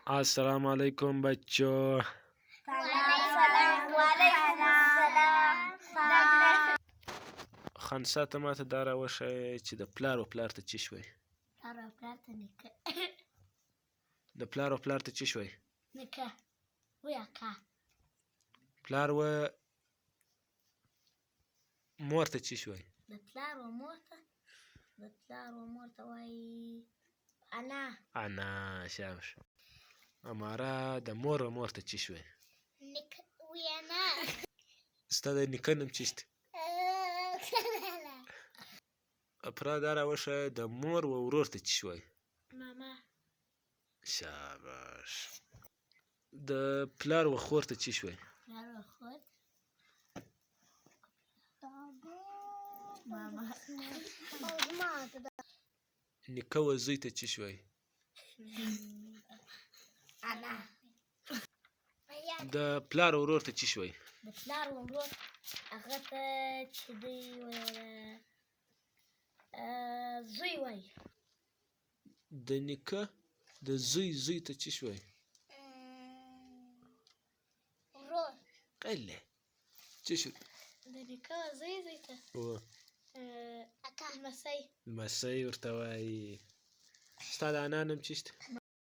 السلام علیکم بچو. خنثی ته ماته دا راوښیه چې د پلار و پلار ته څه شوی؟ پلار و پلار ته نیکه. د پلار و پلار ته څه شوی؟ نیکه وی اکا. پلار و مور ته څه شوی؟ د پلار و مور ته وایي انا. انا. شاباش. اماره د مور و مور ته څه شوی؟ نیکه وی انا. ستا د نیکه نوم څه دی؟ پلار دا راوښیه د مور و ورور ته څه شوی؟ ماما. شاباش. د پلار و خور ته څه شوی؟ پلار و خور ماما. نیکه و زوی ته څه شوی؟ انا. د پلار و ورور ته څه شوی؟ د پلار و ورور هغه ته چې دی زوی وایي. د نیکه د زوی ته څه شوی؟ ورور. قله څه شو؟ د نیکه زوی ته و اکا. لمسی. لمسی ورته وایي. ستا د انا نوم څه دی؟